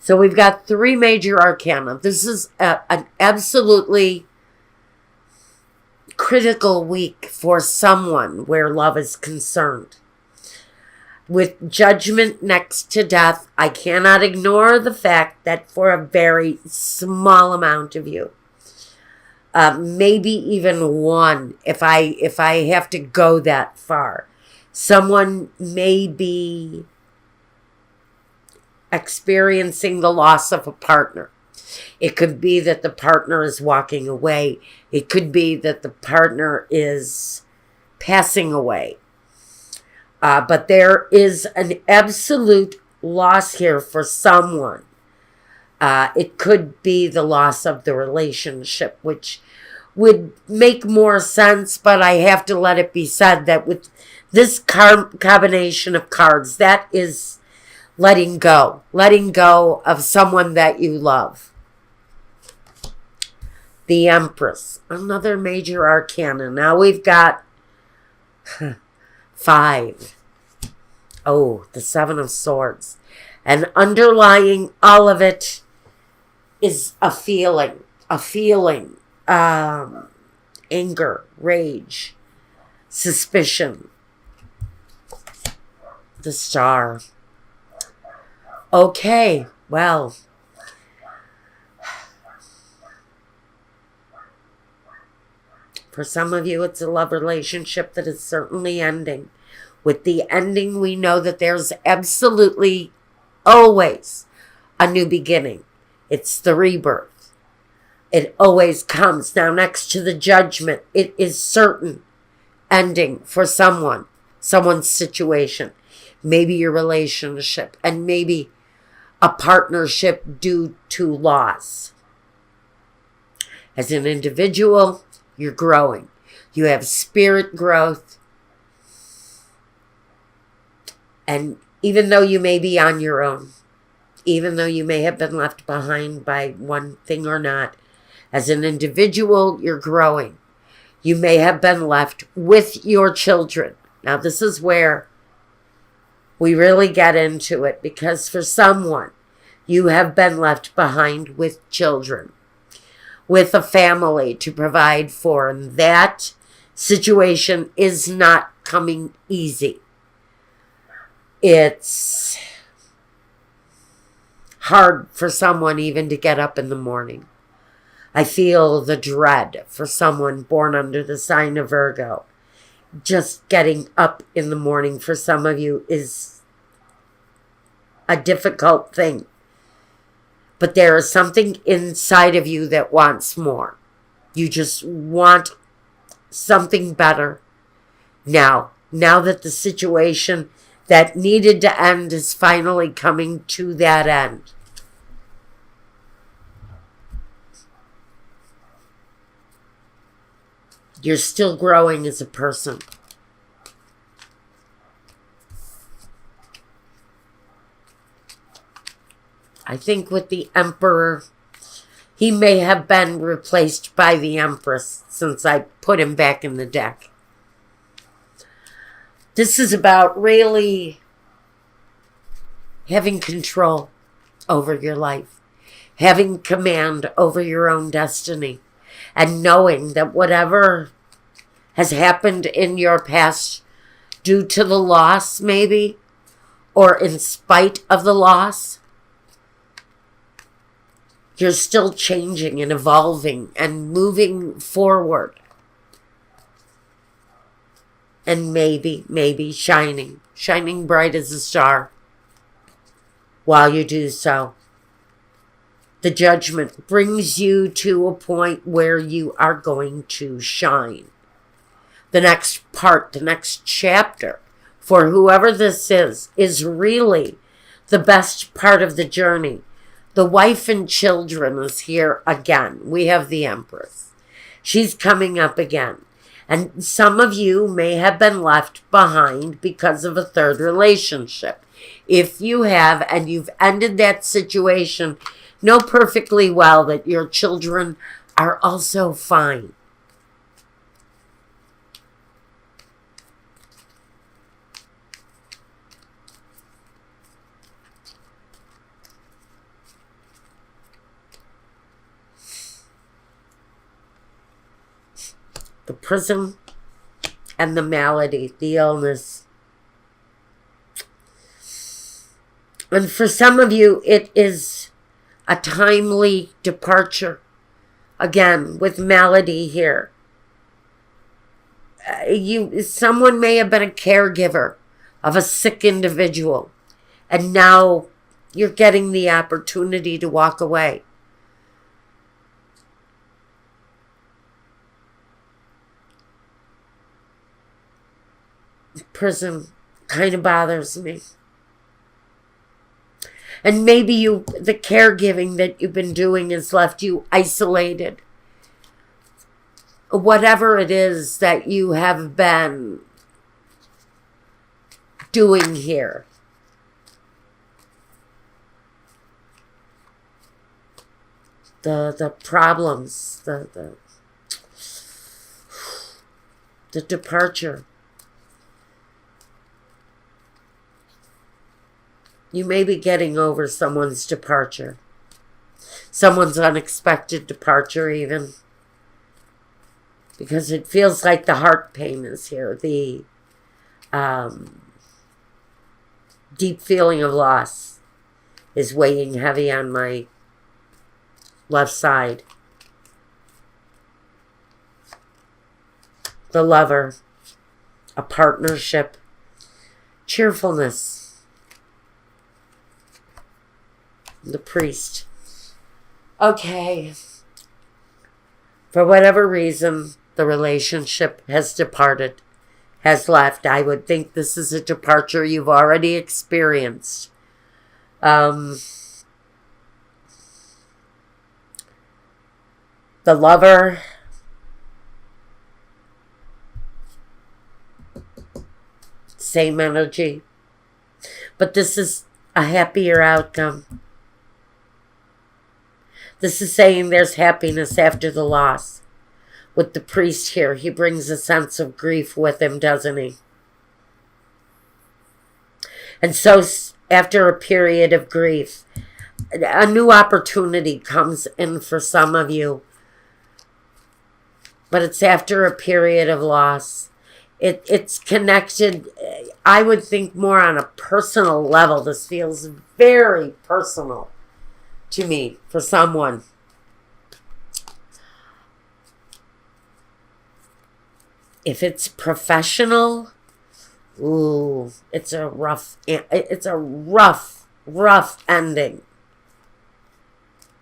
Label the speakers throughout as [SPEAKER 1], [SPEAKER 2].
[SPEAKER 1] So we've got 3 major arcana. This is an absolutely critical week for someone where love is concerned. With Judgment next to Death, I cannot ignore the fact that for a very small amount of you, maybe even one, if I have to go that far, someone may be experiencing the loss of a partner. It could be that the partner is walking away. It could be that the partner is passing away. But there is an absolute loss here for someone. It could be the loss of the relationship, which would make more sense, but I have to let it be said that with this combination of cards, that is letting go of someone that you love. The Empress, another major arcana. Now we've got 5. Oh, the 7 of Swords. And underlying all of it is a feeling, anger, rage, suspicion. The Star. Okay, well, for some of you, it's a love relationship that is certainly ending. With the ending, we know that there's absolutely always a new beginning. It's the rebirth. It always comes. Now, next to the Judgment, it is certain ending for someone's situation. Maybe your relationship, and maybe a partnership due to loss. As an individual, you're growing. You have spirit growth. And even though you may be on your own, even though you may have been left behind by one thing or not, as an individual, you're growing. You may have been left with your children. Now, this is where we really get into it, because for someone, you have been left behind with children, with a family to provide for, and that situation is not coming easy. It's hard for someone even to get up in the morning. I feel the dread for someone born under the sign of Virgo. Just getting up in the morning for some of you is a difficult thing. But there is something inside of you that wants more. You just want something better. Now that the situation that needed to end is finally coming to that end. You're still growing as a person. I think with the Emperor, he may have been replaced by the Empress since I put him back in the deck. This is about really having control over your life, having command over your own destiny, and knowing that whatever has happened in your past due to the loss, maybe, or in spite of the loss, you're still changing and evolving and moving forward. And maybe shining bright as a star while you do so. The Judgment brings you to a point where you are going to shine. The next part, the next chapter, for whoever this is really the best part of the journey. The wife and children is here again. We have the Empress. She's coming up again. And some of you may have been left behind because of a third relationship. If you have, and you've ended that situation, know perfectly well that your children are also fine. the prison and the malady, the illness. And for some of you, it is a timely departure. Again, with malady here. Someone may have been a caregiver of a sick individual, and now you're getting the opportunity to walk away. Prison kind of bothers me. And maybe the caregiving that you've been doing has left you isolated. Whatever it is that you have been doing here. The problems, the departure. You may be getting over someone's departure. Someone's unexpected departure even. Because it feels like the heart pain is here. The deep feeling of loss is weighing heavy on my left side. The lover. A partnership. Cheerfulness. The priest. Okay. For whatever reason, the relationship has departed, has left. I would think this is a departure you've already experienced. The lover. Same energy. But this is a happier outcome. This is saying there's happiness after the loss. With the priest here, he brings a sense of grief with him, doesn't he? And so after a period of grief, a new opportunity comes in for some of you. But it's after a period of loss. It's connected, I would think, more on a personal level. This feels very personal to me, for someone. If it's professional, ooh, it's a rough ending.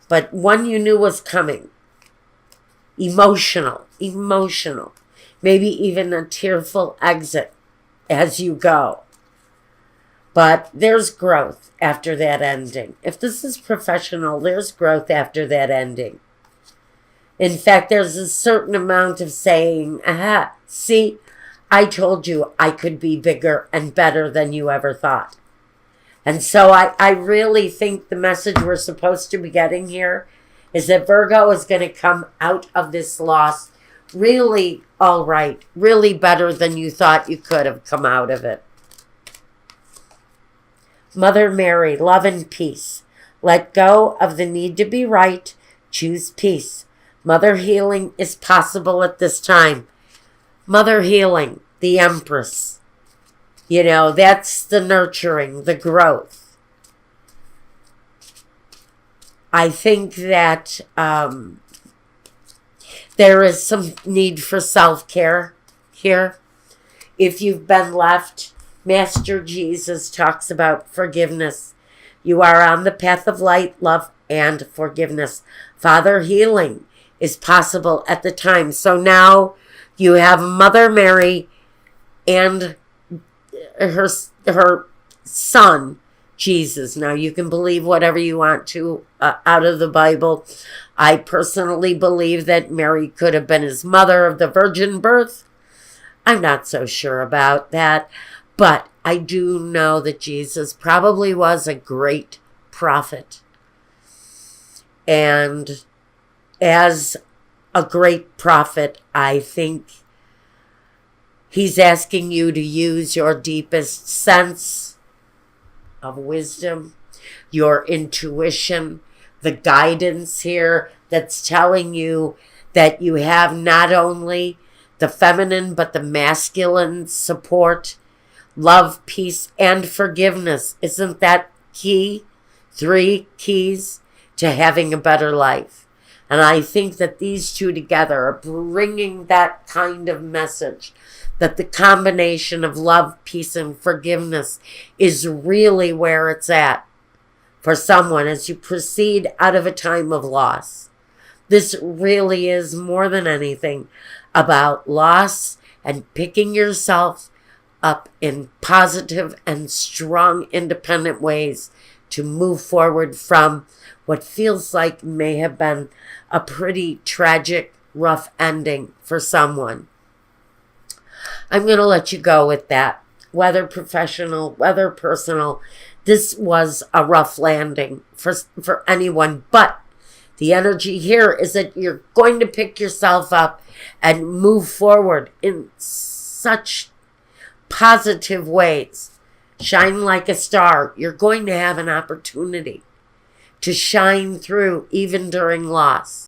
[SPEAKER 1] But one you knew was coming. Emotional. Maybe even a tearful exit as you go. But there's growth after that ending. If this is professional, there's growth after that ending. In fact, there's a certain amount of saying, aha, see, I told you I could be bigger and better than you ever thought. And so I really think the message we're supposed to be getting here is that Virgo is going to come out of this loss really all right, really better than you thought you could have come out of it. Mother Mary, love and peace. Let go of the need to be right. Choose peace. Mother healing is possible at this time. Mother healing, the Empress. You know, that's the nurturing, the growth. I think that there is some need for self-care here. If you've been left, Master Jesus talks about forgiveness. You are on the path of light, love, and forgiveness. Father healing is possible at the time. So now you have Mother Mary and her son, Jesus. Now you can believe whatever you want to out of the Bible. I personally believe that Mary could have been his mother of the virgin birth. I'm not so sure about that. But I do know that Jesus probably was a great prophet. And as a great prophet, I think he's asking you to use your deepest sense of wisdom, your intuition, the guidance here that's telling you that you have not only the feminine but the masculine support, love, peace, and forgiveness. Isn't that key? 3 keys to having a better life. And I think that these two together are bringing that kind of message, that the combination of love, peace, and forgiveness is really where it's at for someone as you proceed out of a time of loss. This really is more than anything about loss and picking yourself up in positive and strong, independent ways to move forward from what feels like may have been a pretty tragic, rough ending for someone. I'm going to let you go with that. Whether professional, whether personal, this was a rough landing for anyone. But the energy here is that you're going to pick yourself up and move forward in such positive ways. Shine like a star. You're going to have an opportunity to shine through even during loss.